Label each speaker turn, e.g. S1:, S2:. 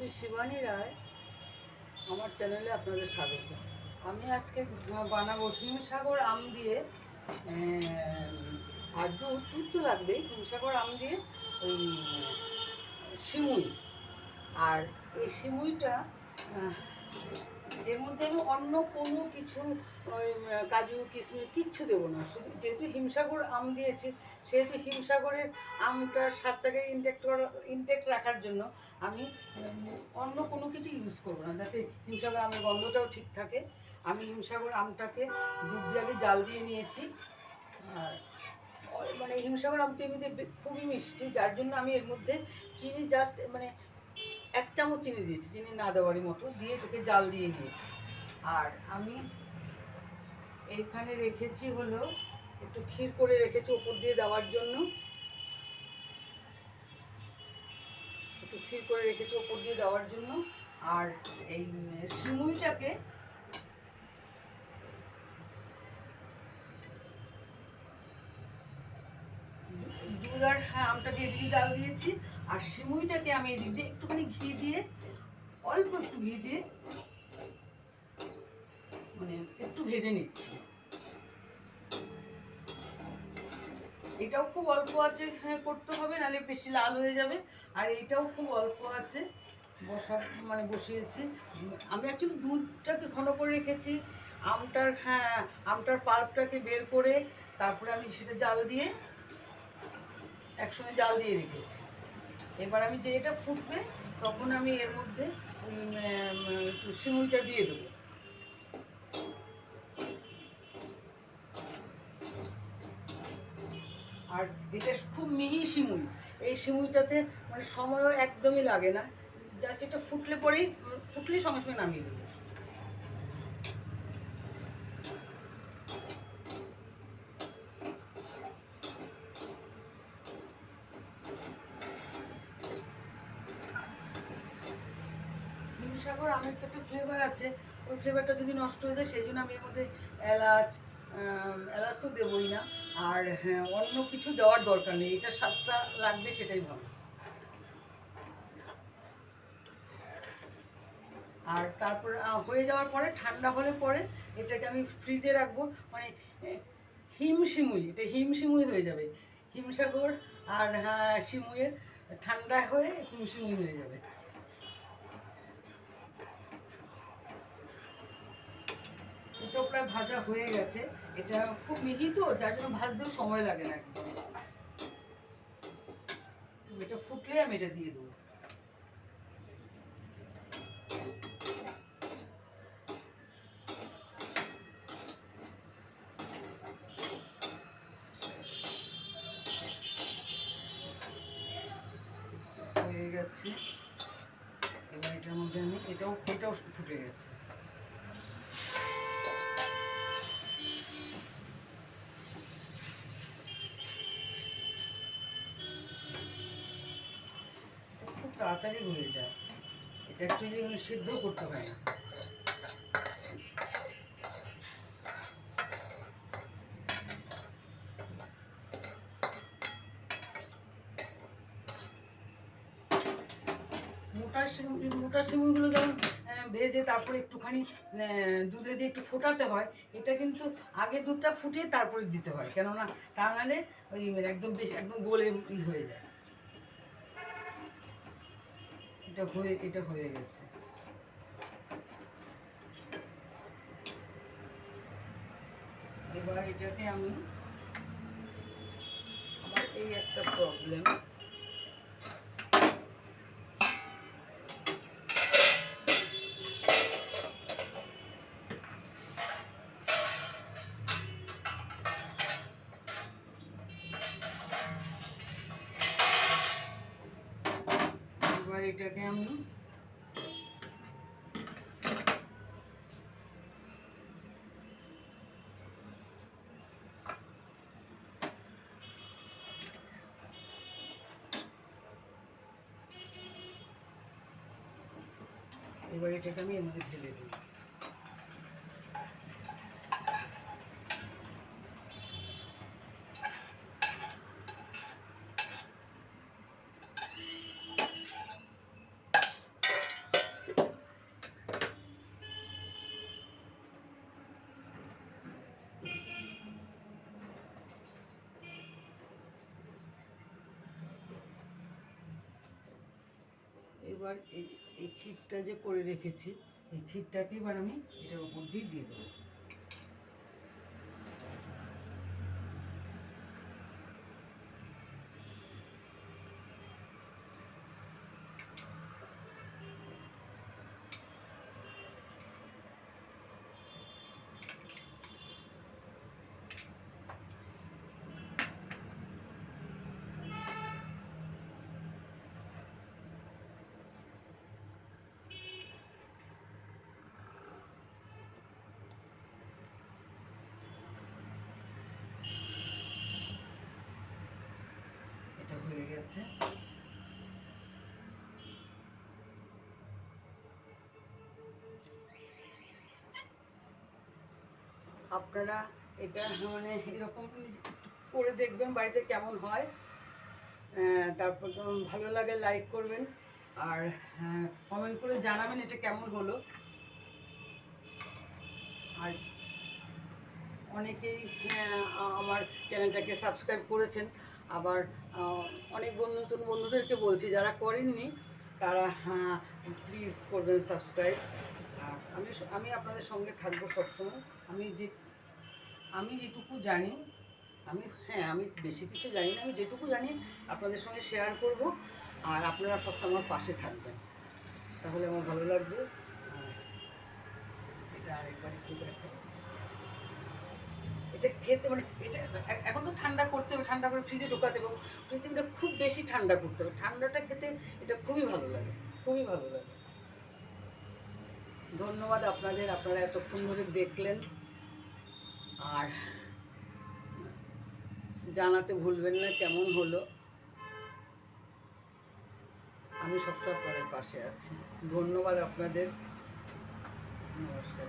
S1: আমি শিবানী রায়, আমার চ্যানেলে আপনাদের স্বাগত। আমি আজকে বানাবো হিমসাগর আম দিয়ে, আর দুধ দুধ তো লাগবেই, হিমসাগর আম দিয়ে ওই সিমুই। আর এই সিমুইটা এর মধ্যে আমি অন্য কোনো কিছু ওই কাজু কিশমিশ কিচ্ছু দেবো না। শুধু যেহেতু হিমসাগর আম দিয়েছি, সেহেতু হিমসাগরের আমটার স্বাদটাকে ইনটেক্ট রাখার জন্য আমি অন্য কোনো কিছু ইউজ করবো না, যাতে হিমসাগর আমের গন্ধটাও ঠিক থাকে। আমি হিমসাগর আমটাকে দুধ দিয়ে আগে জাল দিয়ে নিয়েছি। আর মানে হিমসাগর আম তো এমনিতে খুবই মিষ্টি, যার জন্য আমি এর মধ্যে চিনি জাস্ট মানে 1 চামচ চিনি দিয়েছি, চিনি না দেওয়ারই মতো দিয়ে এটাকে জাল দিয়ে নিয়েছি। আর আমি এইখানে রেখেছি হলো একটু ক্ষীর করে রেখেছি ওপর দিয়ে দেওয়ার জন্য, একটু ক্ষীর করে রেখেছি ওপর দিয়ে দেওয়ার জন্য। আর এই সিমুইটাকে দুধ আর আমটাকে এদিকে জাল দিয়েছি, আর সিমুইটাকে আমি এদিক দিয়ে একটুখানি ঘি দিয়ে, অল্প একটু ঘি দিয়ে মানে একটু ভেজে নিচ্ছি। এটাও খুব অল্প আছে করতে হবে, নাহলে বেশি লাল হয়ে যাবে। আর এইটাও খুব অল্প আছে বসিয়েছি। আমি অ্যাকচুয়ালি দুধটাকে ঘন করে রেখেছি, আমটার পাল্পটাকে বের করে তারপরে আমি সেটা জাল দিয়ে একসঙ্গে জাল দিয়ে রেখেছি। এবার আমি যে এটা ফুটবে তখন আমি এর মধ্যে সিমুইটা দিয়ে দেবো। আর এটা খুব মিহি সিমুই, এই সিমুইটাতে মানে সময়ও একদমই লাগে না, জাস্ট এটা ফুটলেই সঙ্গে সঙ্গে নামিয়ে দেবো। হিমসাগর আমের তো একটা ফ্লেভার আছে, ওই ফ্লেভারটা যদি নষ্ট হয়ে যায় সেই জন্য আমি এর মধ্যে এলাচ এলাচ তো দেবই না। আর হ্যাঁ, অন্য কিছু দেওয়ার দরকার নেই, এটা স্বাদটা লাগবে সেটাই ভালো। আর তারপর হয়ে যাওয়ার পরে ঠান্ডা হলে পরে এটাকে আমি ফ্রিজে রাখবো, মানে হিমশিমুই, এটা হিমশিমুই হয়ে যাবে। হিমসাগর আর সিমুইয়ের ঠান্ডা হয়ে হিমশিমুই হয়ে যাবে। এটাও প্রায় ভাজা হয়ে গেছে, এটা খুব মিহি তো যার জন্য ভাজতেও সময় লাগে না একদম। এটা ফুটলে আমি এটা দিয়ে দেবো। হয়ে গেছে, এবার এটার মধ্যে আমি এটাও ফুটে গেছে। খুব তাড়াতাড়ি হয়ে যায়, এটা অ্যাকচুয়ালি সিদ্ধ করতে হয় না। মোটা সিমুইগুলো যেমন ভেজে তারপরে একটুখানি দুধে দিয়ে একটু ফোটাতে হয়, এটা কিন্তু আগে দুধটা ফুটিয়ে তারপরে দিতে হয়, কেননা তা নাহলে ওই একদম বেশি একদম গোলে হয়ে যায়। এটা হয়ে গেছে। এবার এটাকে আমি, আমার এই একটা প্রবলেম, এবার এটাকে আমি এর মধ্যে ঢেলে দিই। এবার এই ক্ষীরটা যে করে রেখেছি, এই ক্ষীরটাকে এবার আমি এটার উপর দিয়ে দেবো। এটা হয়ে গেছে। আপনারা এটা মানে এরকম করে দেখবেন বাড়িতে কেমন হয়। তারপর ভালো লাগে লাইক করবেন, আর কমেন্ট করে জানাবেন এটা কেমন হলো। আর অনেকেই আমার চ্যানেলটাকে সাবস্ক্রাইব করেছেন, আবার অনেক নতুন বন্ধুদেরকে বলছি যারা করেননি তারা প্লিজ করবেন সাবস্ক্রাইব। আর আমি আপনাদের সঙ্গে থাকবো সবসময়। আমি যেটুকু জানি, আমি বেশি কিছু জানি না, আমি যেটুকু জানি আপনাদের সঙ্গে শেয়ার করব। আর আপনারা সবসময় আমার পাশে থাকবেন, তাহলে আমার ভালো লাগবে। এটা আরেকবার একটু দেখো। এটা খেতে মানে এটা এখন তো ঠান্ডা করতে হবে, ঠান্ডা করে ফ্রিজে ঢোকাতে এবং ফ্রিজে এটা খুব বেশি ঠান্ডা করতে হবে। ঠান্ডাটা খেতে এটা খুবই ভালো লাগে, খুবই ভালো লাগে। ধন্যবাদ আপনাদের, আপনারা এতক্ষণ ধরে দেখলেন। আর জানাতে ভুলবেন না কেমন হলো। আমি সবসময় আপনাদের পাশে আছি। ধন্যবাদ আপনাদের। নমস্কার।